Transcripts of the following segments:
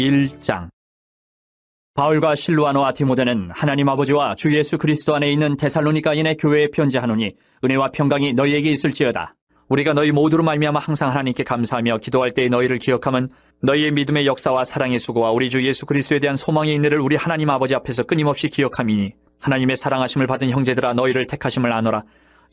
1장. 바울과 실루아노와 디모데는 하나님 아버지와 주 예수 그리스도 안에 있는 데살로니가인의 교회에 편지하노니 은혜와 평강이 너희에게 있을지어다. 우리가 너희 모두로 말미암아 항상 하나님께 감사하며 기도할 때에 너희를 기억함은 너희의 믿음의 역사와 사랑의 수고와 우리 주 예수 그리스도에 대한 소망의 인내를 우리 하나님 아버지 앞에서 끊임없이 기억함이니, 하나님의 사랑하심을 받은 형제들아, 너희를 택하심을 아노라.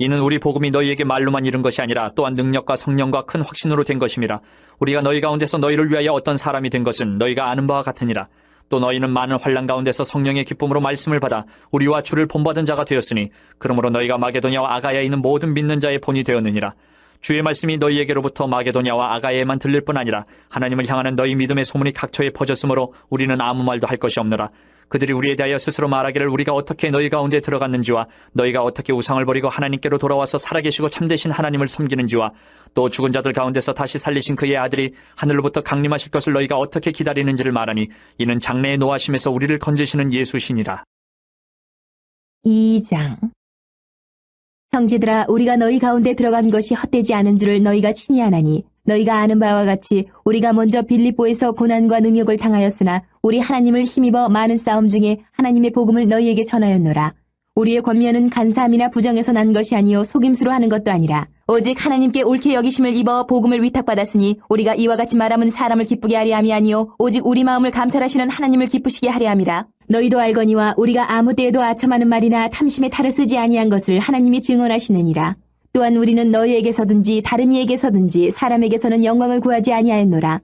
이는 우리 복음이 너희에게 말로만 이른 것이 아니라 또한 능력과 성령과 큰 확신으로 된 것임이라. 우리가 너희 가운데서 너희를 위하여 어떤 사람이 된 것은 너희가 아는 바와 같으니라. 또 너희는 많은 환난 가운데서 성령의 기쁨으로 말씀을 받아 우리와 주를 본받은 자가 되었으니, 그러므로 너희가 마게도냐와 아가야에 있는 모든 믿는 자의 본이 되었느니라. 주의 말씀이 너희에게로부터 마게도냐와 아가야에만 들릴 뿐 아니라 하나님을 향하는 너희 믿음의 소문이 각처에 퍼졌으므로 우리는 아무 말도 할 것이 없노라. 그들이 우리에 대하여 스스로 말하기를 우리가 어떻게 너희 가운데 들어갔는지와 너희가 어떻게 우상을 버리고 하나님께로 돌아와서 살아계시고 참되신 하나님을 섬기는지와 또 죽은 자들 가운데서 다시 살리신 그의 아들이 하늘로부터 강림하실 것을 너희가 어떻게 기다리는지를 말하니, 이는 장래의 노하심에서 우리를 건지시는 예수시니라. 2장. 형제들아, 우리가 너희 가운데 들어간 것이 헛되지 않은 줄을 너희가 친히 아나니, 너희가 아는 바와 같이 우리가 먼저 빌립보에서 고난과 능력을 당하였으나 우리 하나님을 힘입어 많은 싸움 중에 하나님의 복음을 너희에게 전하였노라. 우리의 권면은 간사함이나 부정에서 난 것이 아니요 속임수로 하는 것도 아니라 오직 하나님께 옳게 여기심을 입어 복음을 위탁받았으니, 우리가 이와 같이 말함은 사람을 기쁘게 하려 함이 아니요 오직 우리 마음을 감찰하시는 하나님을 기쁘시게 하려 함이라. 너희도 알거니와 우리가 아무 때에도 아첨하는 말이나 탐심의 탈을 쓰지 아니한 것을 하나님이 증언하시느니라. 또한 우리는 너희에게서든지 다른 이에게서든지 사람에게서는 영광을 구하지 아니하였노라.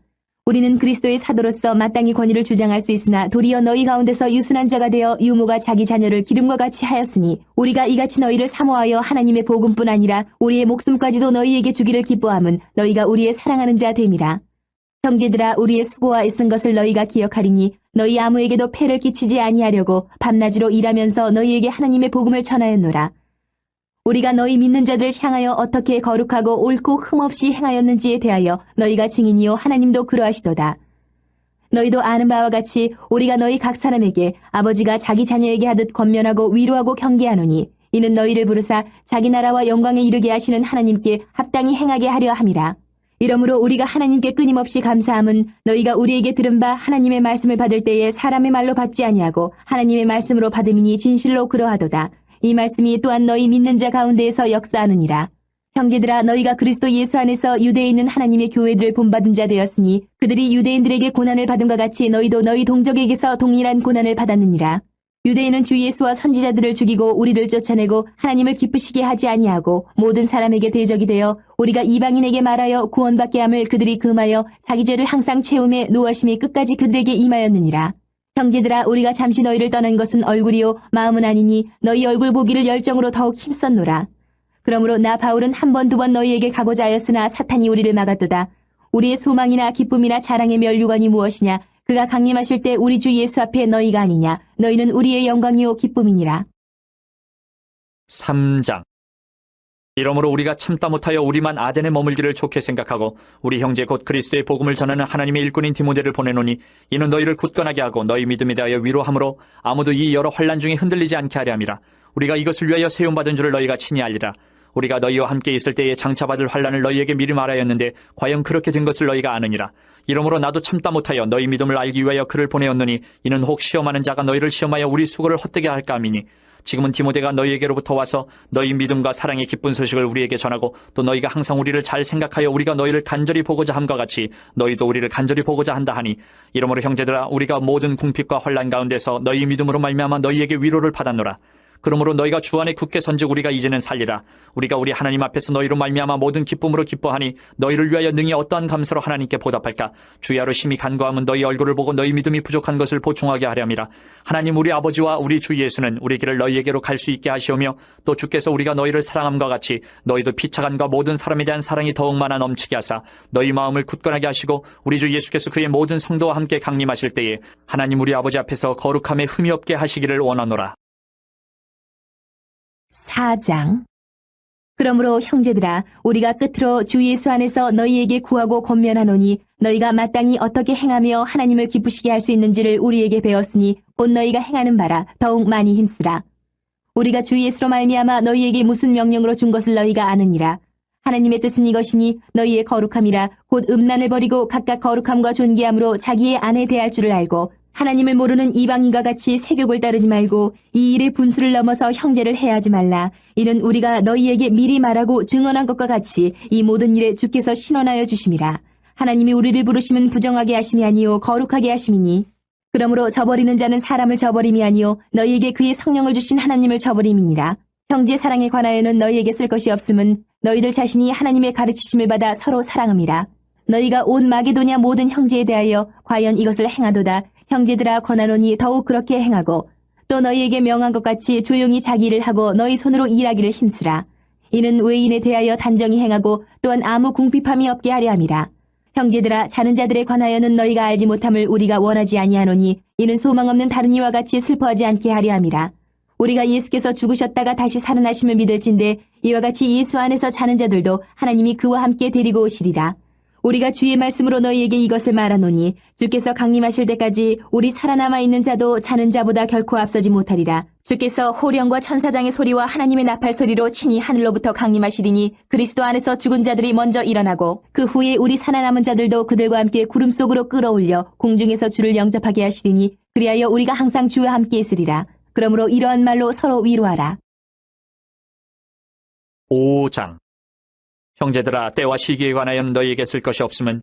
우리는 그리스도의 사도로서 마땅히 권위를 주장할 수 있으나 도리어 너희 가운데서 유순한 자가 되어 유모가 자기 자녀를 기름과 같이 하였으니, 우리가 이같이 너희를 사모하여 하나님의 복음뿐 아니라 우리의 목숨까지도 너희에게 주기를 기뻐함은 너희가 우리의 사랑하는 자 됨이라. 형제들아, 우리의 수고와 애쓴 것을 너희가 기억하리니 너희 아무에게도 폐를 끼치지 아니하려고 밤낮으로 일하면서 너희에게 하나님의 복음을 전하였노라. 우리가 너희 믿는 자들을 향하여 어떻게 거룩하고 옳고 흠없이 행하였는지에 대하여 너희가 증인이요 하나님도 그러하시도다. 너희도 아는 바와 같이 우리가 너희 각 사람에게 아버지가 자기 자녀에게 하듯 권면하고 위로하고 경계하노니, 이는 너희를 부르사 자기 나라와 영광에 이르게 하시는 하나님께 합당히 행하게 하려 함이라. 이러므로 우리가 하나님께 끊임없이 감사함은 너희가 우리에게 들은 바 하나님의 말씀을 받을 때에 사람의 말로 받지 아니하고 하나님의 말씀으로 받음이니 진실로 그러하도다. 이 말씀이 또한 너희 믿는 자 가운데에서 역사하느니라. 형제들아, 너희가 그리스도 예수 안에서 유대에 있는 하나님의 교회들을 본받은 자 되었으니, 그들이 유대인들에게 고난을 받음과 같이 너희도 너희 동족에게서 동일한 고난을 받았느니라. 유대인은 주 예수와 선지자들을 죽이고 우리를 쫓아내고 하나님을 기쁘시게 하지 아니하고 모든 사람에게 대적이 되어 우리가 이방인에게 말하여 구원받게 함을 그들이 금하여 자기 죄를 항상 채움에 노하심이 끝까지 그들에게 임하였느니라. 형제들아, 우리가 잠시 너희를 떠난 것은 얼굴이요 마음은 아니니 너희 얼굴 보기를 열정으로 더욱 힘썼노라. 그러므로 나 바울은 한 번 두 번 너희에게 가고자 하였으나 사탄이 우리를 막았도다. 우리의 소망이나 기쁨이나 자랑의 멸류관이 무엇이냐? 그가 강림하실 때 우리 주 예수 앞에 너희가 아니냐? 너희는 우리의 영광이요 기쁨이니라. 3장. 이러므로 우리가 참다 못하여 우리만 아덴에 머물기를 좋게 생각하고 우리 형제 곧 그리스도의 복음을 전하는 하나님의 일꾼인 디모데를 보내노니, 이는 너희를 굳건하게 하고 너희 믿음에 대하여 위로함으로 아무도 이 여러 환난 중에 흔들리지 않게 하려 함이라. 우리가 이것을 위하여 세움받은 줄을 너희가 친히 알리라. 우리가 너희와 함께 있을 때에 장차 받을 환난을 너희에게 미리 말하였는데 과연 그렇게 된 것을 너희가 아느니라. 이러므로 나도 참다 못하여 너희 믿음을 알기 위하여 그를 보내었노니, 이는 혹 시험하는 자가 너희를 시험하여 우리 수고를 헛되게 할까 함이니, 지금은 디모데가 너희에게로부터 와서 너희 믿음과 사랑의 기쁜 소식을 우리에게 전하고 또 너희가 항상 우리를 잘 생각하여 우리가 너희를 간절히 보고자 함과 같이 너희도 우리를 간절히 보고자 한다 하니, 이러므로 형제들아, 우리가 모든 궁핍과 환난 가운데서 너희 믿음으로 말미암아 너희에게 위로를 받았노라. 그러므로 너희가 주 안에 굳게 선즉 우리가 이제는 살리라. 우리가 우리 하나님 앞에서 너희로 말미암아 모든 기쁨으로 기뻐하니 너희를 위하여 능히 어떠한 감사로 하나님께 보답할까? 주야로 심히 간구함은 너희 얼굴을 보고 너희 믿음이 부족한 것을 보충하게 하렴이라. 하나님 우리 아버지와 우리 주 예수는 우리 길을 너희에게로 갈 수 있게 하시오며, 또 주께서 우리가 너희를 사랑함과 같이 너희도 피차간과 모든 사람에 대한 사랑이 더욱 많아 넘치게 하사 너희 마음을 굳건하게 하시고, 우리 주 예수께서 그의 모든 성도와 함께 강림하실 때에 하나님 우리 아버지 앞에서 거룩함에 흠이 없게 하시기를 원하노라. 4장. 그러므로 형제들아, 우리가 끝으로 주 예수 안에서 너희에게 구하고 권면하노니, 너희가 마땅히 어떻게 행하며 하나님을 기쁘시게 할 수 있는지를 우리에게 배웠으니 곧 너희가 행하는 바라 더욱 많이 힘쓰라. 우리가 주 예수로 말미암아 너희에게 무슨 명령으로 준 것을 너희가 아느니라. 하나님의 뜻은 이것이니 너희의 거룩함이라 곧 음란을 버리고 각각 거룩함과 존귀함으로 자기의 아내 대할 줄을 알고 하나님을 모르는 이방인과 같이 세욕을 따르지 말고 이 일의 분수를 넘어서 형제를 해하지 말라. 이는 우리가 너희에게 미리 말하고 증언한 것과 같이 이 모든 일에 주께서 신원하여 주심이라. 하나님이 우리를 부르심은 부정하게 하심이 아니요 거룩하게 하심이니 그러므로 저버리는 자는 사람을 저버림이 아니요 너희에게 그의 성령을 주신 하나님을 저버림이니라. 형제 사랑에 관하여는 너희에게 쓸 것이 없음은 너희들 자신이 하나님의 가르치심을 받아 서로 사랑함이라. 너희가 온 마게도냐 모든 형제에 대하여 과연 이것을 행하도다. 형제들아 권하노니 더욱 그렇게 행하고 또 너희에게 명한 것 같이 조용히 자기 일을 하고 너희 손으로 일하기를 힘쓰라. 이는 외인에 대하여 단정히 행하고 또한 아무 궁핍함이 없게 하려 함이라. 형제들아 자는 자들에 관하여는 너희가 알지 못함을 우리가 원하지 아니하노니 이는 소망 없는 다른 이와 같이 슬퍼하지 않게 하려 함이라. 우리가 예수께서 죽으셨다가 다시 살아나심을 믿을진대 이와 같이 예수 안에서 자는 자들도 하나님이 그와 함께 데리고 오시리라. 우리가 주의 말씀으로 너희에게 이것을 말하노니 주께서 강림하실 때까지 우리 살아남아 있는 자도 자는 자보다 결코 앞서지 못하리라. 주께서 호령과 천사장의 소리와 하나님의 나팔 소리로 친히 하늘로부터 강림하시리니 그리스도 안에서 죽은 자들이 먼저 일어나고 그 후에 우리 살아남은 자들도 그들과 함께 구름 속으로 끌어올려 공중에서 주를 영접하게 하시리니 그리하여 우리가 항상 주와 함께 있으리라. 그러므로 이러한 말로 서로 위로하라. 5장. 형제들아 때와 시기에 관하여는 너희에게 쓸 것이 없음은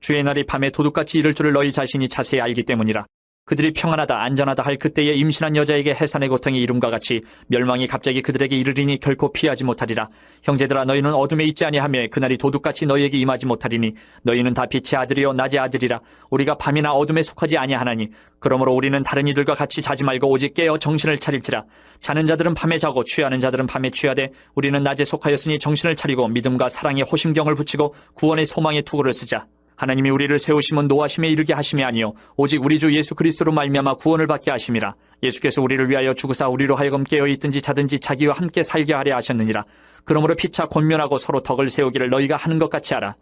주의 날이 밤에 도둑같이 이를 줄을 너희 자신이 자세히 알기 때문이라. 그들이 평안하다 안전하다 할 그때에 임신한 여자에게 해산의 고통이 이름과 같이 멸망이 갑자기 그들에게 이르리니 결코 피하지 못하리라. 형제들아 너희는 어둠에 있지 아니하며 그날이 도둑같이 너희에게 임하지 못하리니 너희는 다 빛의 아들이요 낮의 아들이라. 우리가 밤이나 어둠에 속하지 아니하나니 그러므로 우리는 다른 이들과 같이 자지 말고 오직 깨어 정신을 차릴지라. 자는 자들은 밤에 자고 취하는 자들은 밤에 취하되 우리는 낮에 속하였으니 정신을 차리고 믿음과 사랑의 호심경을 붙이고 구원의 소망의 투구를 쓰자. 하나님이 우리를 세우심은 노하심에 이르게 하심이 아니요 오직 우리 주 예수 그리스도로 말미암아 구원을 받게 하심이라. 예수께서 우리를 위하여 죽으사 우리로 하여금 깨어 있든지 자든지 자기와 함께 살게 하려 하셨느니라. 그러므로 피차 권면하고 서로 덕을 세우기를 너희가 하는 것 같이 하라.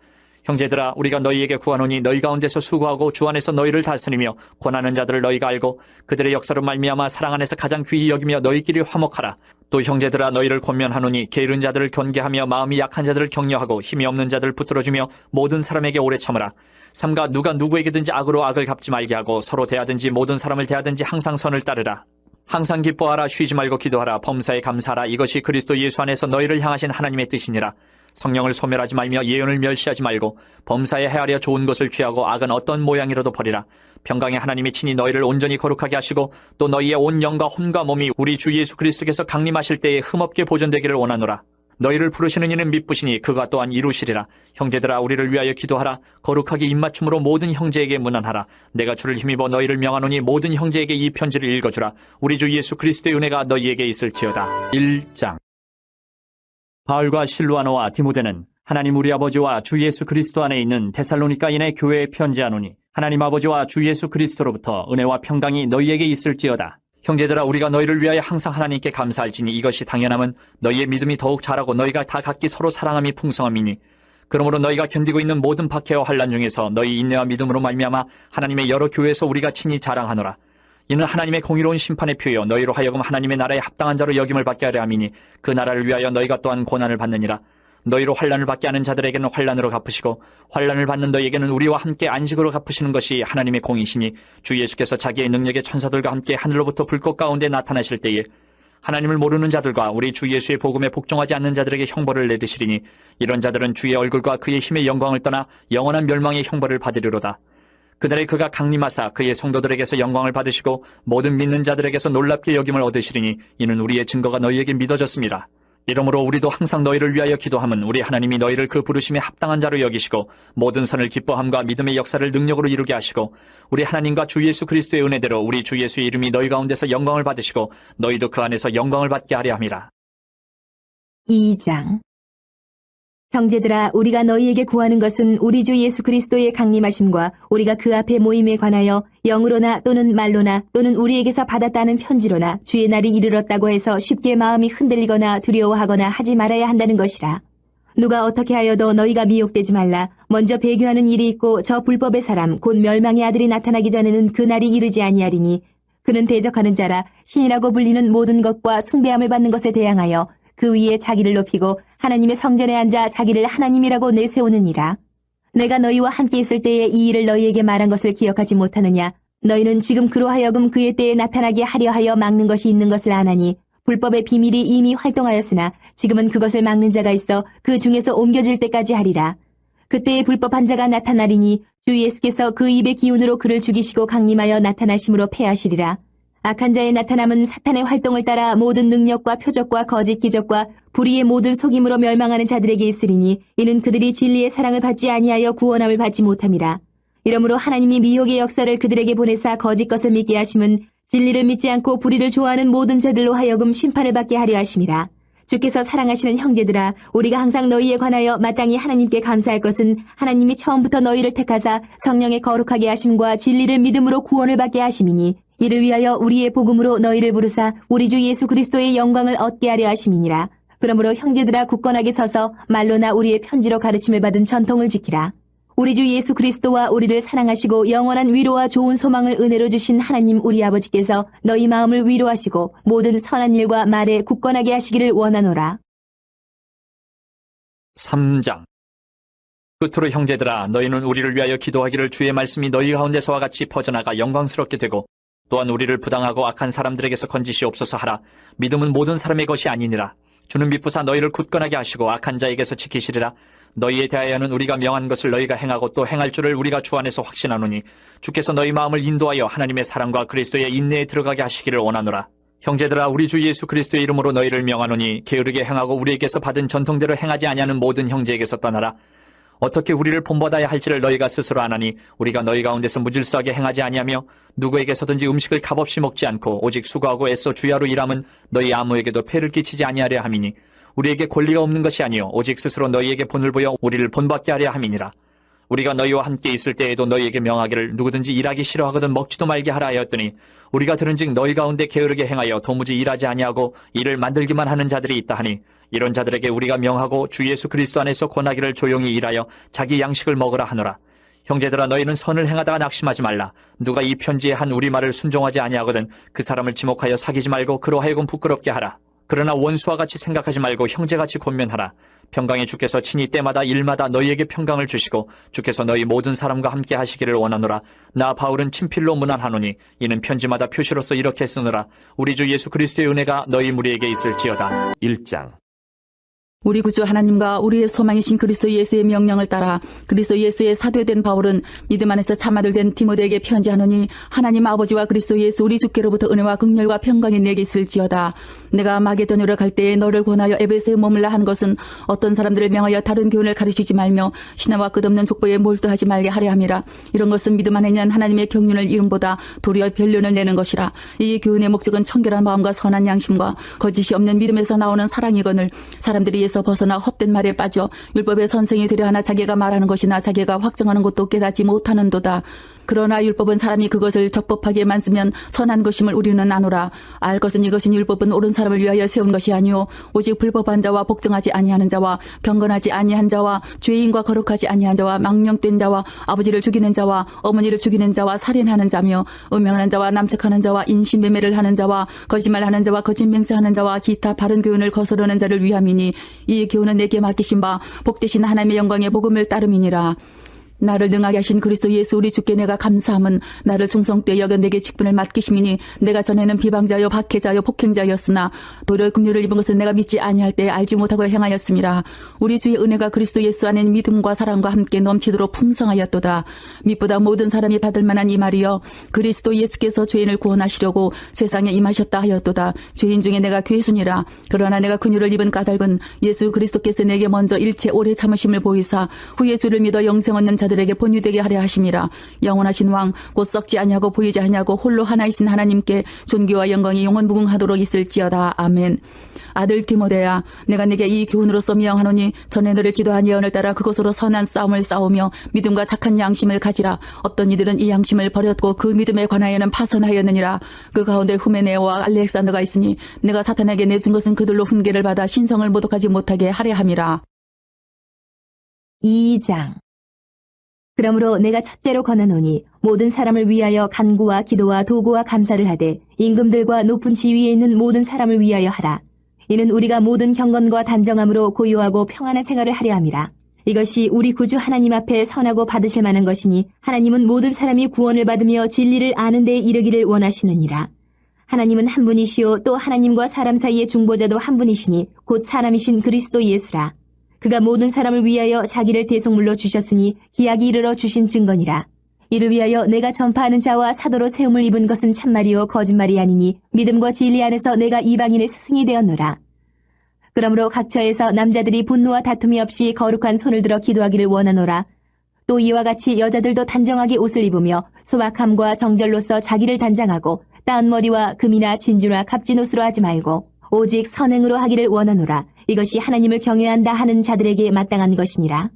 형제들아 우리가 너희에게 구하노니 너희 가운데서 수고하고 주 안에서 너희를 다스리며 권하는 자들을 너희가 알고 그들의 역사로 말미암아 사랑 안에서 가장 귀히 여기며 너희끼리 화목하라. 또 형제들아 너희를 권면하노니 게으른 자들을 견개하며 마음이 약한 자들을 격려하고 힘이 없는 자들을 붙들어주며 모든 사람에게 오래 참으라. 삼가 누가 누구에게든지 악으로 악을 갚지 말게 하고 서로 대하든지 모든 사람을 대하든지 항상 선을 따르라. 항상 기뻐하라. 쉬지 말고 기도하라. 범사에 감사하라. 이것이 그리스도 예수 안에서 너희를 향하신 하나님의 뜻이니라. 성령을 소멸하지 말며 예언을 멸시하지 말고 범사에 헤아려 좋은 것을 취하고 악은 어떤 모양이라도 버리라. 평강의 하나님이 친히 너희를 온전히 거룩하게 하시고 또 너희의 온 영과 혼과 몸이 우리 주 예수 그리스도께서 강림하실 때에 흠없게 보존되기를 원하노라. 너희를 부르시는 이는 미쁘시니 그가 또한 이루시리라. 형제들아 우리를 위하여 기도하라. 거룩하게 입맞춤으로 모든 형제에게 문안하라. 내가 주를 힘입어 너희를 명하노니 모든 형제에게 이 편지를 읽어주라. 우리 주 예수 그리스도의 은혜가 너희에게 있을지어다. 1장. 바울과 실루아노와 디모데는 하나님 우리 아버지와 주 예수 그리스도 안에 있는 데살로니가인의 교회에 편지하노니 하나님 아버지와 주 예수 그리스도로부터 은혜와 평강이 너희에게 있을지어다. 형제들아 우리가 너희를 위하여 항상 하나님께 감사할지니 이것이 당연함은 너희의 믿음이 더욱 자라고 너희가 다 각기 서로 사랑함이 풍성함이니 그러므로 너희가 견디고 있는 모든 박해와 환난 중에서 너희 인내와 믿음으로 말미암아 하나님의 여러 교회에서 우리가 친히 자랑하노라. 이는 하나님의 공의로운 심판의 표요 너희로 하여금 하나님의 나라에 합당한 자로 여김을 받게 하려 함이니 그 나라를 위하여 너희가 또한 고난을 받느니라. 너희로 환난을 받게 하는 자들에게는 환난으로 갚으시고 환난을 받는 너희에게는 우리와 함께 안식으로 갚으시는 것이 하나님의 공이시니 주 예수께서 자기의 능력의 천사들과 함께 하늘로부터 불꽃 가운데 나타나실 때에 하나님을 모르는 자들과 우리 주 예수의 복음에 복종하지 않는 자들에게 형벌을 내리시리니 이런 자들은 주의 얼굴과 그의 힘의 영광을 떠나 영원한 멸망의 형벌을 받으리로다. 그날에 그가 강림하사 그의 성도들에게서 영광을 받으시고 모든 믿는 자들에게서 놀랍게 여김을 얻으시리니 이는 우리의 증거가 너희에게 믿어졌습니다. 이러므로 우리도 항상 너희를 위하여 기도함은 우리 하나님이 너희를 그 부르심에 합당한 자로 여기시고 모든 선을 기뻐함과 믿음의 역사를 능력으로 이루게 하시고 우리 하나님과 주 예수 그리스도의 은혜대로 우리 주 예수의 이름이 너희 가운데서 영광을 받으시고 너희도 그 안에서 영광을 받게 하려 함이라. 2장. 형제들아 우리가 너희에게 구하는 것은 우리 주 예수 그리스도의 강림하심과 우리가 그 앞에 모임에 관하여 영으로나 또는 말로나 또는 우리에게서 받았다는 편지로나 주의 날이 이르렀다고 해서 쉽게 마음이 흔들리거나 두려워하거나 하지 말아야 한다는 것이라. 누가 어떻게 하여도 너희가 미혹되지 말라. 먼저 배교하는 일이 있고 저 불법의 사람 곧 멸망의 아들이 나타나기 전에는 그 날이 이르지 아니하리니 그는 대적하는 자라 신이라고 불리는 모든 것과 숭배함을 받는 것에 대항하여 그 위에 자기를 높이고 하나님의 성전에 앉아 자기를 하나님이라고 내세우느니라. 내가 너희와 함께 있을 때에 이 일을 너희에게 말한 것을 기억하지 못하느냐? 너희는 지금 그로 하여금 그의 때에 나타나게 하려 하여 막는 것이 있는 것을 아나니 불법의 비밀이 이미 활동하였으나 지금은 그것을 막는 자가 있어 그 중에서 옮겨질 때까지 하리라. 그때에 불법한 자가 나타나리니 주 예수께서 그 입의 기운으로 그를 죽이시고 강림하여 나타나심으로 패하시리라. 악한 자의 나타남은 사탄의 활동을 따라 모든 능력과 표적과 거짓 기적과 불의의 모든 속임으로 멸망하는 자들에게 있으리니 이는 그들이 진리의 사랑을 받지 아니하여 구원함을 받지 못함이라. 이러므로 하나님이 미혹의 역사를 그들에게 보내사 거짓 것을 믿게 하심은 진리를 믿지 않고 불의를 좋아하는 모든 자들로 하여금 심판을 받게 하려 하심이라. 주께서 사랑하시는 형제들아, 우리가 항상 너희에 관하여 마땅히 하나님께 감사할 것은 하나님이 처음부터 너희를 택하사 성령의 거룩하게 하심과 진리를 믿음으로 구원을 받게 하심이니 이를 위하여 우리의 복음으로 너희를 부르사 우리 주 예수 그리스도의 영광을 얻게 하려 하심이니라. 그러므로 형제들아 굳건하게 서서 말로나 우리의 편지로 가르침을 받은 전통을 지키라. 우리 주 예수 그리스도와 우리를 사랑하시고 영원한 위로와 좋은 소망을 은혜로 주신 하나님 우리 아버지께서 너희 마음을 위로하시고 모든 선한 일과 말에 굳건하게 하시기를 원하노라. 3장. 끝으로 형제들아, 너희는 우리를 위하여 기도하기를 주의 말씀이 너희 가운데서와 같이 퍼져나가 영광스럽게 되고 또한 우리를 부당하고 악한 사람들에게서 건지시옵소서 하라. 믿음은 모든 사람의 것이 아니니라. 주는 미쁘사 너희를 굳건하게 하시고 악한 자에게서 지키시리라. 너희에 대하여는 우리가 명한 것을 너희가 행하고 또 행할 줄을 우리가 주 안에서 확신하노니 주께서 너희 마음을 인도하여 하나님의 사랑과 그리스도의 인내에 들어가게 하시기를 원하노라. 형제들아, 우리 주 예수 그리스도의 이름으로 너희를 명하노니 게으르게 행하고 우리에게서 받은 전통대로 행하지 아니하는 모든 형제에게서 떠나라. 어떻게 우리를 본받아야 할지를 너희가 스스로 아나니 우리가 너희 가운데서 무질서하게 행하지 아니하며 누구에게서든지 음식을 값없이 먹지 않고 오직 수고하고 애써 주야로 일함은 너희 아무에게도 폐를 끼치지 아니하려 함이니 우리에게 권리가 없는 것이 아니요 오직 스스로 너희에게 본을 보여 우리를 본받게 하려 함이니라. 우리가 너희와 함께 있을 때에도 너희에게 명하기를 누구든지 일하기 싫어하거든 먹지도 말게 하라 하였더니 우리가 들은즉 너희 가운데 게으르게 행하여 도무지 일하지 아니하고 일을 만들기만 하는 자들이 있다 하니 이런 자들에게 우리가 명하고 주 예수 그리스도 안에서 권하기를 조용히 일하여 자기 양식을 먹으라 하노라. 형제들아, 너희는 선을 행하다가 낙심하지 말라. 누가 이 편지에 한 우리말을 순종하지 아니하거든 그 사람을 지목하여 사귀지 말고 그로 하여금 부끄럽게 하라. 그러나 원수와 같이 생각하지 말고 형제같이 권면하라. 평강의 주께서 친히 때마다 일마다 너희에게 평강을 주시고 주께서 너희 모든 사람과 함께 하시기를 원하노라. 나 바울은 친필로 문안하노니 이는 편지마다 표시로서 이렇게 쓰노라. 우리 주 예수 그리스도의 은혜가 너희 무리에게 있을지어다. 1장. 우리 구주 하나님과 우리의 소망이신 그리스도 예수의 명령을 따라 그리스도 예수의 사도된 바울은 믿음 안에서 참아들 된 디모데에게 편지하노니 하나님 아버지와 그리스도 예수 우리 주께로부터 은혜와 긍휼과 평강이 내게 있을지어다. 내가 마게도냐로 갈 때에 너를 권하여 에베소에 머물라 한 것은 어떤 사람들을 명하여 다른 교훈을 가르치지 말며 신화와 끝없는 족보에 몰두하지 말게 하려 함이라. 이런 것은 믿음 안에 있는 하나님의 경륜을 이름보다 도리어 변론을 내는 것이라. 이 교훈의 목적은 청결한 마음과 선한 양심과 거짓이 없는 믿음에서 나오는 사랑이거늘 사람들이 에서 벗어나 헛된 말에 빠져 율법의 선생이 되려 하나 자기가 말하는 것이나 자기가 확정하는 것도 깨닫지 못하는도다. 그러나 율법은 사람이 그것을 적법하게만 쓰면 선한 것임을 우리는 아노라. 알 것은 이것은 율법은 옳은 사람을 위하여 세운 것이 아니요 오직 불법한 자와 복종하지 아니하는 자와 경건하지 아니한 자와 죄인과 거룩하지 아니한 자와 망령된 자와 아버지를 죽이는 자와 어머니를 죽이는 자와 살인하는 자며 음행하는 자와 남측하는 자와 인신매매를 하는 자와 거짓말하는 자와 거짓 맹세하는 자와 기타 바른 교훈을 거스르는 자를 위함이니 이 교훈은 내게 맡기신 바 복되신 하나님의 영광의 복음을 따름이니라. 나를 능하게 하신 그리스도 예수 우리 주께 내가 감사함은 나를 충성되어 여겨 내게 직분을 맡기심이니 내가 전에는 비방자요 박해자요 폭행자였으나 도리어 긍휼을 입은 것을 내가 믿지 아니할 때 알지 못하고 행하였음이라. 우리 주의 은혜가 그리스도 예수 안에 믿음과 사랑과 함께 넘치도록 풍성하였도다. 믿보다 모든 사람이 받을 만한 이 말이여 그리스도 예수께서 죄인을 구원하시려고 세상에 임하셨다 하였도다. 죄인 중에 내가 괴순이라. 그러나 내가 긍휼을 입은 까닭은 예수 그리스도께서 내게 먼저 일체 오래 참으심을 보이사 후에 주를 믿어 영생 얻는 자들에게 본유되게 하려 하심이라. 영원하신 왕 곧 썩지 아니하고 보이지 아니하고 홀로 하나이신 하나님께 존귀와 영광이 영원무궁하도록 있을지어다. 아멘. 아들 디모데야, 내가 내게 이 교훈으로서 명하노니 전에 너를 지도한 예언을 따라 그것으로 선한 싸움을 싸우며 믿음과 착한 양심을 가지라. 어떤 이들은 이 양심을 버렸고 그 믿음에 관하여는 파선하였느니라. 그 가운데 후메네오와 알렉산더가 있으니 내가 사탄에게 내준 것은 그들로 훈계를 받아 신성을 모독하지 못하게 하려 함이라. 2장. 그러므로 내가 첫째로 권하노니 모든 사람을 위하여 간구와 기도와 도구와 감사를 하되 임금들과 높은 지위에 있는 모든 사람을 위하여 하라. 이는 우리가 모든 경건과 단정함으로 고요하고 평안한 생활을 하려 함이라. 이것이 우리 구주 하나님 앞에 선하고 받으실 만한 것이니 하나님은 모든 사람이 구원을 받으며 진리를 아는 데에 이르기를 원하시느니라. 하나님은 한 분이시요 또 하나님과 사람 사이의 중보자도 한 분이시니 곧 사람이신 그리스도 예수라. 그가 모든 사람을 위하여 자기를 대속물로 주셨으니 기약이 이르러 주신 증거니라. 이를 위하여 내가 전파하는 자와 사도로 세움을 입은 것은 참말이요 거짓말이 아니니 믿음과 진리 안에서 내가 이방인의 스승이 되었노라. 그러므로 각처에서 남자들이 분노와 다툼이 없이 거룩한 손을 들어 기도하기를 원하노라. 또 이와 같이 여자들도 단정하게 옷을 입으며 소박함과 정절로서 자기를 단장하고 따은 머리와 금이나 진주나 값진 옷으로 하지 말고 오직 선행으로 하기를 원하노라. 이것이 하나님을 경외한다 하는 자들에게 마땅한 것이니라.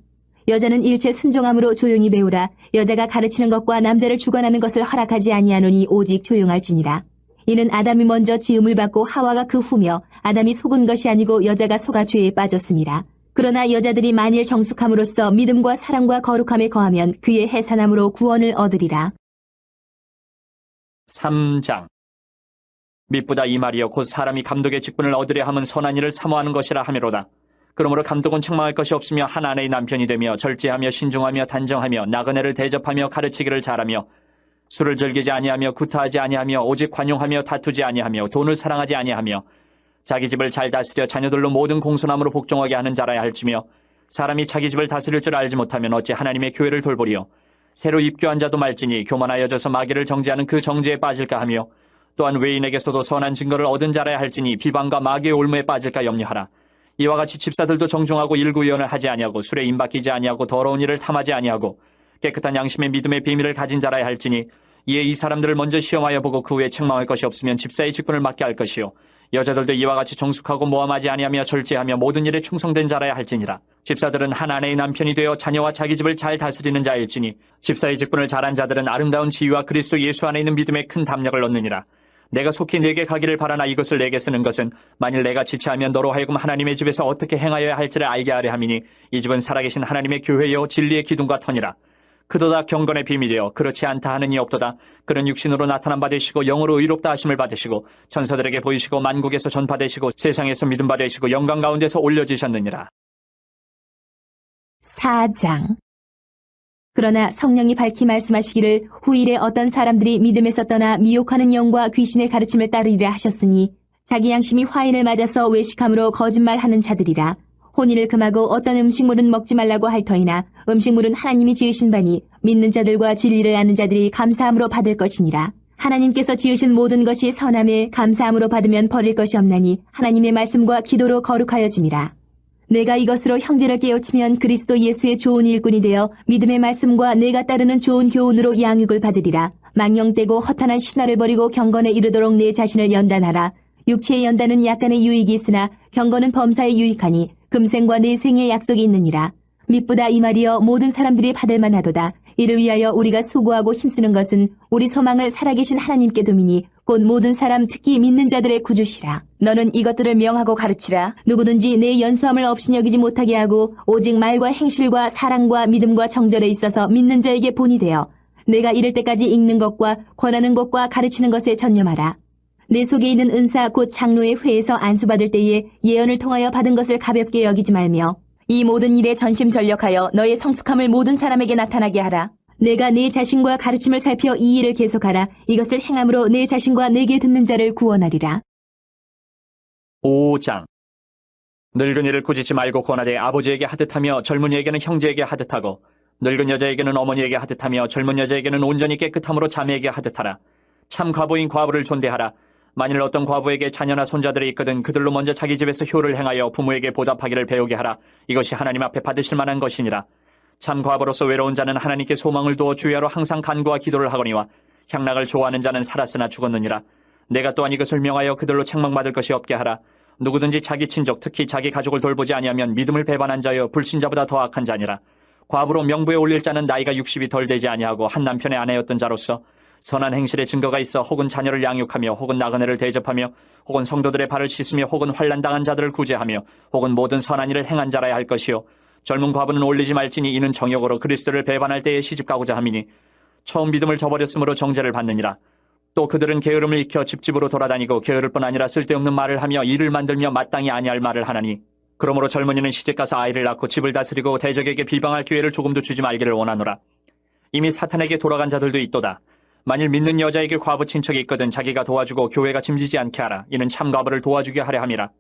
여자는 일체 순종함으로 조용히 배우라. 여자가 가르치는 것과 남자를 주관하는 것을 허락하지 아니하노니 오직 조용할지니라. 이는 아담이 먼저 지음을 받고 하와가 그 후며 아담이 속은 것이 아니고 여자가 속아 죄에 빠졌습니다. 그러나 여자들이 만일 정숙함으로써 믿음과 사랑과 거룩함에 거하면 그의 해산함으로 구원을 얻으리라. 3장. 미쁘다 이 말이여 곧 사람이 감독의 직분을 얻으려 함은 선한 일을 사모하는 것이라 하미로다. 그러므로 감독은 책망할 것이 없으며 한 아내의 남편이 되며 절제하며 신중하며 단정하며 나그네를 대접하며 가르치기를 잘하며 술을 즐기지 아니하며 구타하지 아니하며 오직 관용하며 다투지 아니하며 돈을 사랑하지 아니하며 자기 집을 잘 다스려 자녀들로 모든 공손함으로 복종하게 하는 자라야 할지며 사람이 자기 집을 다스릴 줄 알지 못하면 어찌 하나님의 교회를 돌보리요. 새로 입교한 자도 말지니 교만하여져서 마귀를 정죄하는 그 정죄에 빠질까 하며 또한 외인에게서도 선한 증거를 얻은 자라야 할지니 비방과 마귀의 올무에 빠질까 염려하라. 이와 같이 집사들도 정중하고 일구의원을 하지 아니하고 술에 임박이지 아니하고 더러운 일을 탐하지 아니하고 깨끗한 양심의 믿음의 비밀을 가진 자라야 할지니 이에 이 사람들을 먼저 시험하여 보고 그 후에 책망할 것이 없으면 집사의 직분을 맡게 할 것이요. 여자들도 이와 같이 정숙하고 모함하지 아니하며 절제하며 모든 일에 충성된 자라야 할지니라. 집사들은 한 아내의 남편이 되어 자녀와 자기 집을 잘 다스리는 자일지니 집사의 직분을 잘한 자들은 아름다운 지위와 그리스도 예수 안에 있는 믿음에 큰 담력을 얻느니라. 내가 속히 내게 가기를 바라나 이것을 내게 쓰는 것은 만일 내가 지체하면 너로 하여금 하나님의 집에서 어떻게 행하여야 할지를 알게 하려 함이니 이 집은 살아계신 하나님의 교회여 진리의 기둥과 터니라. 그도다 경건의 비밀이여 그렇지 않다 하는 이 없도다. 그는 육신으로 나타난 바 되시고 영으로 의롭다 하심을 받으시고 천사들에게 보이시고 만국에서 전파되시고 세상에서 믿음 받으시고 영광 가운데서 올려지셨느니라. 4장. 그러나 성령이 밝히 말씀하시기를 후일에 어떤 사람들이 믿음에서 떠나 미혹하는 영과 귀신의 가르침을 따르리라 하셨으니 자기 양심이 화인을 맞아서 외식함으로 거짓말하는 자들이라. 혼인을 금하고 어떤 음식물은 먹지 말라고 할 터이나 음식물은 하나님이 지으신 바니 믿는 자들과 진리를 아는 자들이 감사함으로 받을 것이니라. 하나님께서 지으신 모든 것이 선함에 감사함으로 받으면 버릴 것이 없나니 하나님의 말씀과 기도로 거룩하여짐이라. 내가 이것으로 형제를 깨우치면 그리스도 예수의 좋은 일꾼이 되어 믿음의 말씀과 내가 따르는 좋은 교훈으로 양육을 받으리라. 망령되고 허탄한 신화를 버리고 경건에 이르도록 내 자신을 연단하라. 육체의 연단은 약간의 유익이 있으나 경건은 범사에 유익하니 금생과 내생의 약속이 있느니라. 미쁘다 이 말이여 모든 사람들이 받을 만하도다. 이를 위하여 우리가 수고하고 힘쓰는 것은 우리 소망을 살아계신 하나님께 두미니 곧 모든 사람 특히 믿는 자들의 구주시라. 너는 이것들을 명하고 가르치라. 누구든지 내 연수함을 없이 여기지 못하게 하고 오직 말과 행실과 사랑과 믿음과 정절에 있어서 믿는 자에게 본이 되어 내가 이를 때까지 읽는 것과 권하는 것과 가르치는 것에 전념하라. 내 속에 있는 은사 곧 장로의 회에서 안수받을 때에 예언을 통하여 받은 것을 가볍게 여기지 말며 이 모든 일에 전심전력하여 너의 성숙함을 모든 사람에게 나타나게 하라. 내가 내 자신과 가르침을 살펴 이 일을 계속하라. 이것을 행함으로 내 자신과 내게 듣는 자를 구원하리라. 5장. 늙은이를 꾸짖지 말고 권하되 아버지에게 하듯하며 젊은이에게는 형제에게 하듯하고 늙은 여자에게는 어머니에게 하듯하며 젊은 여자에게는 온전히 깨끗함으로 자매에게 하듯하라. 참 과부인 과부를 존대하라. 만일 어떤 과부에게 자녀나 손자들이 있거든 그들로 먼저 자기 집에서 효를 행하여 부모에게 보답하기를 배우게 하라. 이것이 하나님 앞에 받으실 만한 것이니라. 참 과부로서 외로운 자는 하나님께 소망을 두어 주야로 항상 간구와 기도를 하거니와 향락을 좋아하는 자는 살았으나 죽었느니라. 내가 또한 이것을 명하여 그들로 책망받을 것이 없게 하라. 누구든지 자기 친족 특히 자기 가족을 돌보지 아니하면 믿음을 배반한 자여 불신자보다 더 악한 자니라. 과부로 명부에 올릴 자는 나이가 60이 덜 되지 아니하고 한 남편의 아내였던 자로서 선한 행실의 증거가 있어 혹은 자녀를 양육하며 혹은 나그네를 대접하며 혹은 성도들의 발을 씻으며 혹은 환난당한 자들을 구제하며 혹은 모든 선한 일을 행한 자라야 할 것이요. 젊은 과부는 올리지 말지니 이는 정욕으로 그리스도를 배반할 때에 시집가고자 함이니 처음 믿음을 저버렸으므로 정죄를 받느니라. 또 그들은 게으름을 익혀 집집으로 돌아다니고 게으를 뿐 아니라 쓸데없는 말을 하며 일을 만들며 마땅히 아니할 말을 하나니 그러므로 젊은이는 시집가서 아이를 낳고 집을 다스리고 대적에게 비방할 기회를 조금도 주지 말기를 원하노라. 이미 사탄에게 돌아간 자들도 있도다. 만일 믿는 여자에게 과부 친척이 있거든 자기가 도와주고 교회가 짐지지 않게 하라. 이는 참 과부를 도와주게 하려 함이라.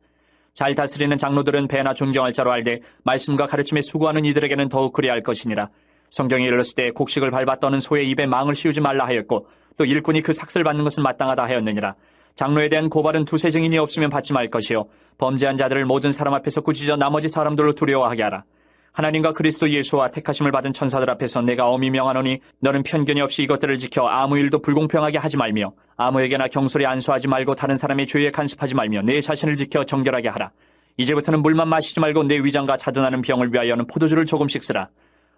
잘 다스리는 장로들은 배나 존경할 자로 알되 말씀과 가르침에 수고하는 이들에게는 더욱 그리할 것이니라. 성경에 일렀을 때 곡식을 밟아 떠는 소의 입에 망을 씌우지 말라 하였고 또 일꾼이 그 삭슬 받는 것은 마땅하다 하였느니라. 장로에 대한 고발은 두세 증인이 없으면 받지 말 것이요 범죄한 자들을 모든 사람 앞에서 꾸짖어 나머지 사람들로 두려워하게 하라. 하나님과 그리스도 예수와 택하심을 받은 천사들 앞에서 내가 엄히 명하노니 너는 편견이 없이 이것들을 지켜 아무 일도 불공평하게 하지 말며 아무에게나 경솔히 안수하지 말고 다른 사람의 죄에 간섭하지 말며 내 자신을 지켜 정결하게 하라. 이제부터는 물만 마시지 말고 내 위장과 자두나는 병을 위하여는 포도주를 조금씩 쓰라.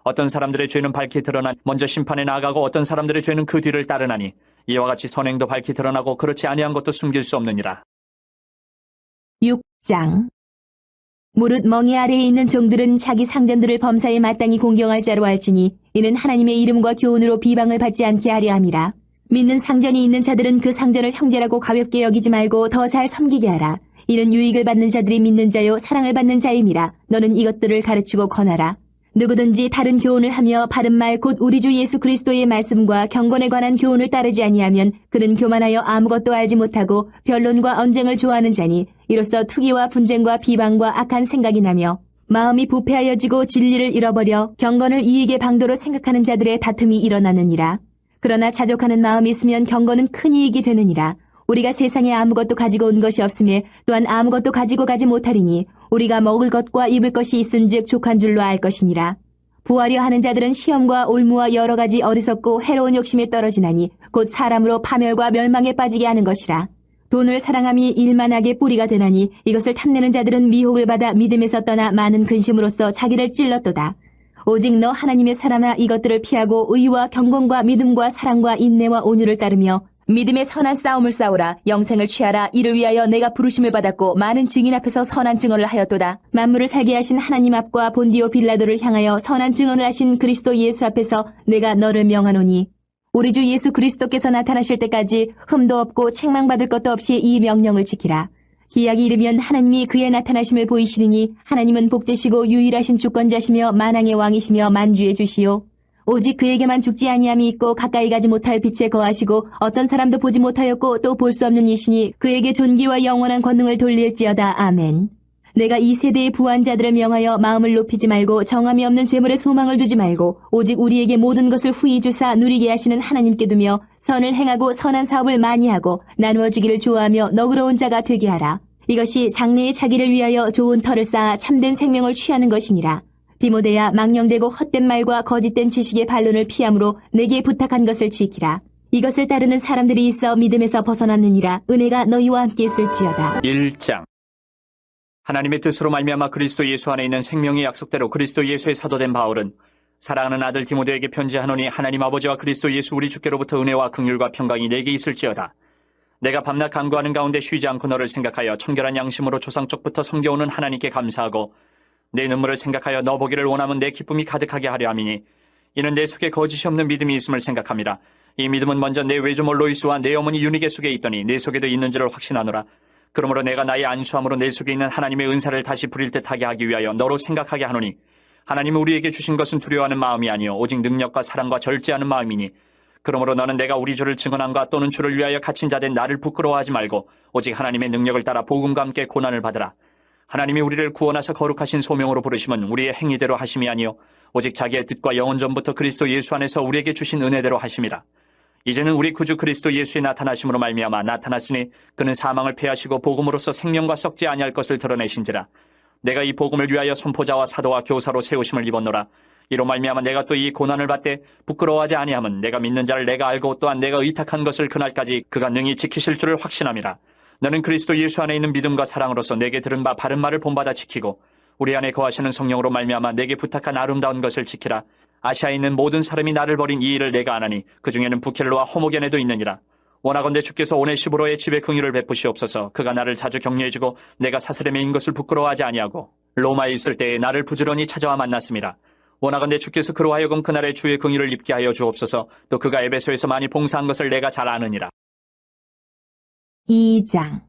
어떤 사람들의 죄는 밝히 드러나 먼저 심판에 나아가고 어떤 사람들의 죄는 그 뒤를 따르나니 이와 같이 선행도 밝히 드러나고 그렇지 아니한 것도 숨길 수 없느니라. 6장 무릇 멍에 아래에 있는 종들은 자기 상전들을 범사에 마땅히 공경할 자로 할지니 이는 하나님의 이름과 교훈으로 비방을 받지 않게 하려 함이라. 믿는 상전이 있는 자들은 그 상전을 형제라고 가볍게 여기지 말고 더 잘 섬기게 하라. 이는 유익을 받는 자들이 믿는 자요 사랑을 받는 자임이라. 너는 이것들을 가르치고 권하라. 누구든지 다른 교훈을 하며 바른 말 곧 우리 주 예수 그리스도의 말씀과 경건에 관한 교훈을 따르지 아니하면 그는 교만하여 아무것도 알지 못하고 변론과 언쟁을 좋아하는 자니 이로써 투기와 분쟁과 비방과 악한 생각이 나며 마음이 부패하여지고 진리를 잃어버려 경건을 이익의 방도로 생각하는 자들의 다툼이 일어나느니라. 그러나 자족하는 마음이 있으면 경건은 큰 이익이 되느니라. 우리가 세상에 아무것도 가지고 온 것이 없음에 또한 아무것도 가지고 가지 못하리니 우리가 먹을 것과 입을 것이 있은즉 족한 줄로 알 것이니라. 부하려 하는 자들은 시험과 올무와 여러 가지 어리석고 해로운 욕심에 떨어지나니 곧 사람으로 파멸과 멸망에 빠지게 하는 것이라. 돈을 사랑함이 일만하게 뿌리가 되나니 이것을 탐내는 자들은 미혹을 받아 믿음에서 떠나 많은 근심으로써 자기를 찔렀도다. 오직 너 하나님의 사람아 이것들을 피하고 의와 경건과 믿음과 사랑과 인내와 온유를 따르며 믿음의 선한 싸움을 싸우라. 영생을 취하라. 이를 위하여 내가 부르심을 받았고 많은 증인 앞에서 선한 증언을 하였도다. 만물을 살게 하신 하나님 앞과 본디오 빌라도를 향하여 선한 증언을 하신 그리스도 예수 앞에서 내가 너를 명하노니 우리 주 예수 그리스도께서 나타나실 때까지 흠도 없고 책망받을 것도 없이 이 명령을 지키라. 기약이 이르면 하나님이 그의 나타나심을 보이시리니 하나님은 복되시고 유일하신 주권자시며 만왕의 왕이시며 만주의 주시오. 오직 그에게만 죽지 아니함이 있고 가까이 가지 못할 빛에 거하시고 어떤 사람도 보지 못하였고 또 볼 수 없는 이시니 그에게 존귀와 영원한 권능을 돌릴지어다. 아멘. 내가 이 세대의 부한 자들을 명하여 마음을 높이지 말고 정함이 없는 재물에 소망을 두지 말고 오직 우리에게 모든 것을 후히 주사 누리게 하시는 하나님께 두며 선을 행하고 선한 사업을 많이 하고 나누어 주기를 좋아하며 너그러운 자가 되게 하라. 이것이 장래의 자기를 위하여 좋은 터를 쌓아 참된 생명을 취하는 것이니라. 디모데야 망령되고 헛된 말과 거짓된 지식의 반론을 피함으로 내게 부탁한 것을 지키라. 이것을 따르는 사람들이 있어 믿음에서 벗어났느니라. 은혜가 너희와 함께 있을지어다. 1장 하나님의 뜻으로 말미암아 그리스도 예수 안에 있는 생명의 약속대로 그리스도 예수의 사도된 바울은 사랑하는 아들 디모데에게 편지하노니 하나님 아버지와 그리스도 예수 우리 주께로부터 은혜와 긍휼과 평강이 내게 있을지어다. 내가 밤낮 간구하는 가운데 쉬지 않고 너를 생각하여 청결한 양심으로 조상적부터 섬겨오는 하나님께 감사하고 내 눈물을 생각하여 너 보기를 원하면 내 기쁨이 가득하게 하려 함이니 이는 내 속에 거짓이 없는 믿음이 있음을 생각함이라. 이 믿음은 먼저 내 외조모 로이스와 내 어머니 유니게 속에 있더니 내 속에도 있는 줄을 확신하노라. 그러므로 내가 나의 안수함으로 내 속에 있는 하나님의 은사를 다시 부릴 듯하게 하기 위하여 너로 생각하게 하노니 하나님은 우리에게 주신 것은 두려워하는 마음이 아니요 오직 능력과 사랑과 절제하는 마음이니 그러므로 너는 내가 우리 주를 증언함과 또는 주를 위하여 갇힌 자 된 나를 부끄러워하지 말고 오직 하나님의 능력을 따라 복음과 함께 고난을 받으라. 하나님이 우리를 구원하사 거룩하신 소명으로 부르심은 우리의 행위대로 하심이 아니요 오직 자기의 뜻과 영원 전부터 그리스도 예수 안에서 우리에게 주신 은혜대로 하심이라. 이제는 우리 구주 그리스도 예수의 나타나심으로 말미암아 나타났으니 그는 사망을 패하시고 복음으로써 생명과 썩지 아니할 것을 드러내신지라. 내가 이 복음을 위하여 선포자와 사도와 교사로 세우심을 입었노라. 이로 말미암아 내가 또 이 고난을 받되 부끄러워하지 아니함은 내가 믿는 자를 내가 알고 또한 내가 의탁한 것을 그날까지 그가 능히 지키실 줄을 확신함이라. 너는 그리스도 예수 안에 있는 믿음과 사랑으로서 내게 들은 바 바른 말을 본받아 지키고 우리 안에 거하시는 성령으로 말미암아 내게 부탁한 아름다운 것을 지키라. 아시아에 있는 모든 사람이 나를 버린 이 일을 내가 아나니 그 중에는 부켈로와 호모겐에도 있느니라. 원하건대 주께서 오네시보로의 집에 긍휼을 베푸시옵소서. 그가 나를 자주 격려해주고 내가 사스레메인 것을 부끄러워하지 아니하고 로마에 있을 때에 나를 부지런히 찾아와 만났습니다. 원하건대 주께서 그로 하여금 그날의 주의 긍휼을 입게 하여 주옵소서. 또 그가 에베소에서 많이 봉사한 것을 내가 잘 아느니라. 2장.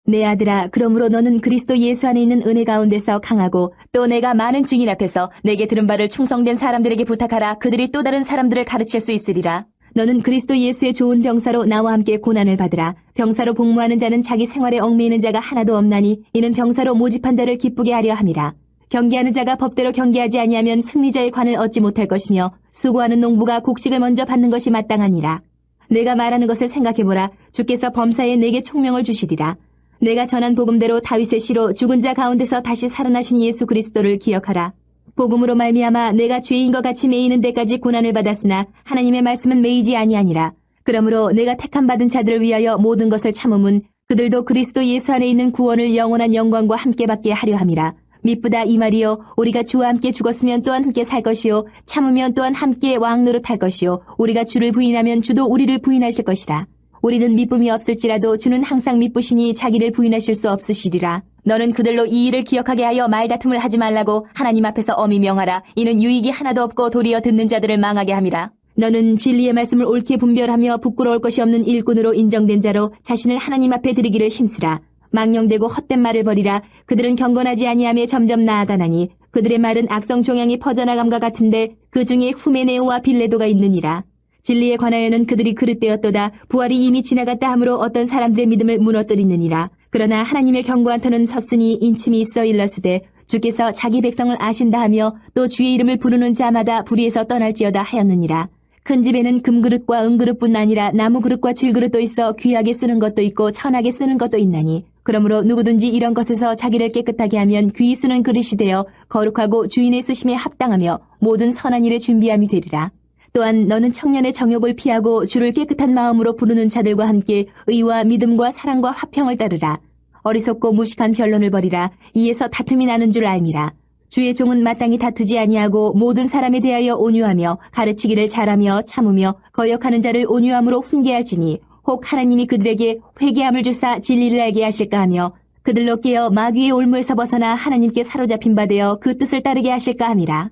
내 아들아, 그러므로 너는 그리스도 예수 안에 있는 은혜 가운데서 강하고 또 내가 많은 증인 앞에서 내게 들은 바를 충성된 사람들에게 부탁하라. 그들이 또 다른 사람들을 가르칠 수 있으리라. 너는 그리스도 예수의 좋은 병사로 나와 함께 고난을 받으라. 병사로 복무하는 자는 자기 생활에 얽매이는 자가 하나도 없나니 이는 병사로 모집한 자를 기쁘게 하려 함이라. 경계하는 자가 법대로 경계하지 아니하면 승리자의 관을 얻지 못할 것이며 수고하는 농부가 곡식을 먼저 받는 것이 마땅하니라. 내가 말하는 것을 생각해보라. 주께서 범사에 내게 총명을 주시리라. 내가 전한 복음대로 다윗의 씨로 죽은 자 가운데서 다시 살아나신 예수 그리스도를 기억하라. 복음으로 말미암아 내가 죄인과 같이 매이는 데까지 고난을 받았으나 하나님의 말씀은 매이지 아니하니라. 그러므로 내가 택함 받은 자들을 위하여 모든 것을 참음은 그들도 그리스도 예수 안에 있는 구원을 영원한 영광과 함께 받게 하려 함이라. 미쁘다 이 말이요, 우리가 주와 함께 죽었으면 또한 함께 살 것이요, 참으면 또한 함께 왕노릇할 것이요, 우리가 주를 부인하면 주도 우리를 부인하실 것이라. 우리는 미쁨이 없을지라도 주는 항상 미쁘시니 자기를 부인하실 수 없으시리라. 너는 그들로 이 일을 기억하게 하여 말다툼을 하지 말라고 하나님 앞에서 엄히 명하라. 이는 유익이 하나도 없고 도리어 듣는 자들을 망하게 함이라. 너는 진리의 말씀을 옳게 분별하며 부끄러울 것이 없는 일꾼으로 인정된 자로 자신을 하나님 앞에 드리기를 힘쓰라. 망령되고 헛된 말을 버리라. 그들은 경건하지 아니하며 점점 나아가나니 그들의 말은 악성 종양이 퍼져나감과 같은데 그 중에 후메네오와 빌레도가 있느니라. 진리에 관하여는 그들이 그릇되었도다. 부활이 이미 지나갔다 하므로 어떤 사람들의 믿음을 무너뜨리느니라. 그러나 하나님의 경고한 터는 섰으니 인침이 있어 일러스되 주께서 자기 백성을 아신다 하며 또 주의 이름을 부르는 자마다 불의에서 떠날지어다 하였느니라. 큰 집에는 금그릇과 은그릇뿐 아니라 나무그릇과 질그릇도 있어 귀하게 쓰는 것도 있고 천하게 쓰는 것도 있나니 그러므로 누구든지 이런 것에서 자기를 깨끗하게 하면 귀히 쓰는 그릇이 되어 거룩하고 주인의 쓰심에 합당하며 모든 선한 일에 준비함이 되리라. 또한 너는 청년의 정욕을 피하고 주를 깨끗한 마음으로 부르는 자들과 함께 의와 믿음과 사랑과 화평을 따르라. 어리석고 무식한 변론을 버리라. 이에서 다툼이 나는 줄 알미라. 주의 종은 마땅히 다투지 아니하고 모든 사람에 대하여 온유하며 가르치기를 잘하며 참으며 거역하는 자를 온유함으로 훈계할지니 혹 하나님이 그들에게 회개함을 주사 진리를 알게 하실까 하며 그들로 깨어 마귀의 올무에서 벗어나 하나님께 사로잡힌 바 되어 그 뜻을 따르게 하실까 함이라.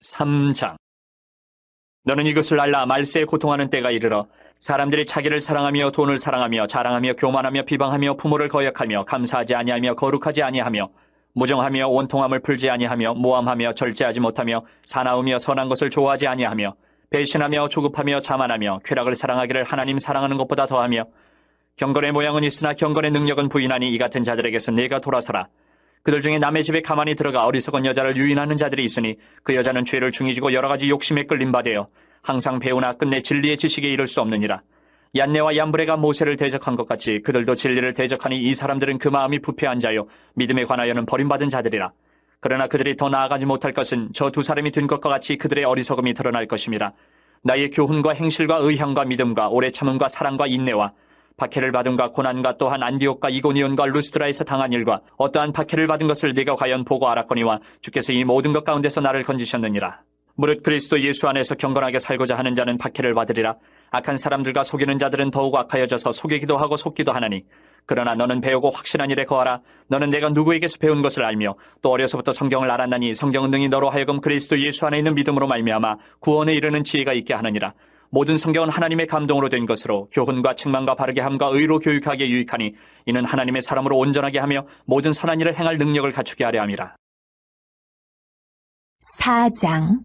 3장. 너는 이것을 알라. 말세에 고통하는 때가 이르러 사람들이 자기를 사랑하며 돈을 사랑하며 자랑하며 교만하며 비방하며 부모를 거역하며 감사하지 아니하며 거룩하지 아니하며 무정하며 원통함을 풀지 아니하며 모함하며 절제하지 못하며 사나우며 선한 것을 좋아하지 아니하며 배신하며 조급하며 자만하며 쾌락을 사랑하기를 하나님 사랑하는 것보다 더하며 경건의 모양은 있으나 경건의 능력은 부인하니 이 같은 자들에게서 내가 돌아서라. 그들 중에 남의 집에 가만히 들어가 어리석은 여자를 유인하는 자들이 있으니 그 여자는 죄를 중이지고 여러 가지 욕심에 끌린 바 되어 항상 배우나 끝내 진리의 지식에 이를 수 없느니라. 얀네와 얀브레가 모세를 대적한 것 같이 그들도 진리를 대적하니 이 사람들은 그 마음이 부패한 자요 믿음에 관하여는 버림받은 자들이라. 그러나 그들이 더 나아가지 못할 것은 저 두 사람이 된 것과 같이 그들의 어리석음이 드러날 것임이라. 나의 교훈과 행실과 의향과 믿음과 오래 참음과 사랑과 인내와 박해를 받음과 고난과 또한 안디옥과 이고니온과 루스드라에서 당한 일과 어떠한 박해를 받은 것을 네가 과연 보고 알았거니와 주께서 이 모든 것 가운데서 나를 건지셨느니라. 무릇 그리스도 예수 안에서 경건하게 살고자 하는 자는 박해를 받으리라. 악한 사람들과 속이는 자들은 더욱 악하여져서 속이기도 하고 속기도 하나니 그러나 너는 배우고 확신한 일에 거하라. 너는 내가 누구에게서 배운 것을 알며 또 어려서부터 성경을 알았나니 성경은 능히 너로 하여금 그리스도 예수 안에 있는 믿음으로 말미암아 구원에 이르는 지혜가 있게 하느니라. 모든 성경은 하나님의 감동으로 된 것으로 교훈과 책망과 바르게 함과 의로 교육하기에 유익하니 이는 하나님의 사람으로 온전하게 하며 모든 선한 일을 행할 능력을 갖추게 하려 함이라. 4장.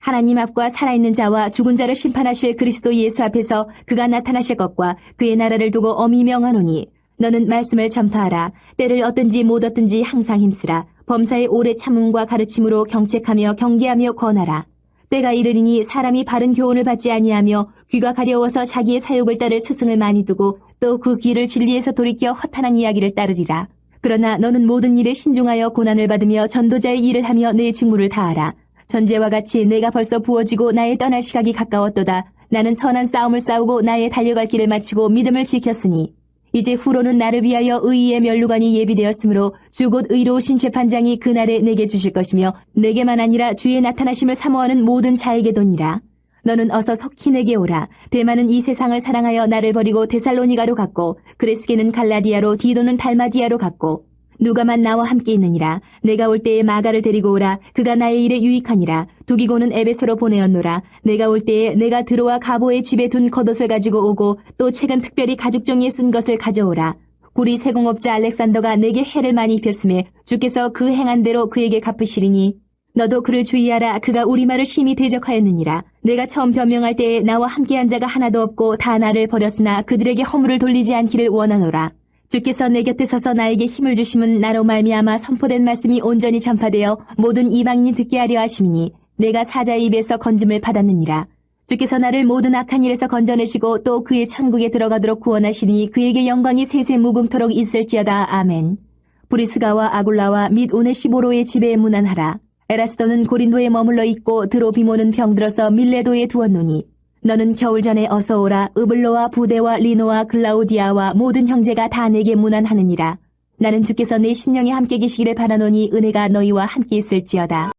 하나님 앞과 살아있는 자와 죽은 자를 심판하실 그리스도 예수 앞에서 그가 나타나실 것과 그의 나라를 두고 엄히 명하노니 너는 말씀을 점토하라. 때를 얻든지 못 얻든지 항상 힘쓰라. 범사의 오래 참음과 가르침으로 경책하며 경계하며 권하라. 때가 이르리니 사람이 바른 교훈을 받지 아니하며 귀가 가려워서 자기의 사욕을 따를 스승을 많이 두고 또 그 귀를 진리에서 돌이켜 허탄한 이야기를 따르리라. 그러나 너는 모든 일에 신중하여 고난을 받으며 전도자의 일을 하며 내 직무를 다하라. 전제와 같이 내가 벌써 부어지고 나의 떠날 시각이 가까웠도다. 나는 선한 싸움을 싸우고 나의 달려갈 길을 마치고 믿음을 지켰으니 이제 후로는 나를 위하여 의의 면류관이 예비되었으므로 주 곧 의로우신 재판장이 그날에 내게 주실 것이며 내게만 아니라 주의 나타나심을 사모하는 모든 자에게도니라. 너는 어서 속히 내게 오라. 대만은 이 세상을 사랑하여 나를 버리고 데살로니가로 갔고 그레스게는 갈라디아로 디도는 달마디아로 갔고 누가만 나와 함께 있느니라. 내가 올 때에 마가를 데리고 오라. 그가 나의 일에 유익하니라. 두기고는 에베소로 보내었노라. 내가 올 때에 내가 드로와 가보의 집에 둔 겉옷을 가지고 오고 또 최근 특별히 가죽종이에 쓴 것을 가져오라. 구리 세공업자 알렉산더가 내게 해를 많이 입혔음에 주께서 그 행한 대로 그에게 갚으시리니 너도 그를 주의하라. 그가 우리 말을 심히 대적하였느니라. 내가 처음 변명할 때에 나와 함께한 자가 하나도 없고 다 나를 버렸으나 그들에게 허물을 돌리지 않기를 원하노라. 주께서 내 곁에 서서 나에게 힘을 주심은 나로 말미암아 선포된 말씀이 온전히 전파되어 모든 이방인이 듣게 하려 하심이니 내가 사자의 입에서 건짐을 받았느니라. 주께서 나를 모든 악한 일에서 건져내시고 또 그의 천국에 들어가도록 구원하시니 그에게 영광이 세세 무궁토록 있을지어다. 아멘. 브리스가와 아굴라와 및 오네시보로의 집에 문안하라. 에라스도는 고린도에 머물러 있고 드로비모는 병들어서 밀레도에 두었노니 너는 겨울 전에 어서 오라. 으블로와 부데와 리노와 글라우디아와 모든 형제가 다 내게 문안하느니라. 나는 주께서 내 심령에 함께 계시기를 바라노니 은혜가 너희와 함께 있을지어다.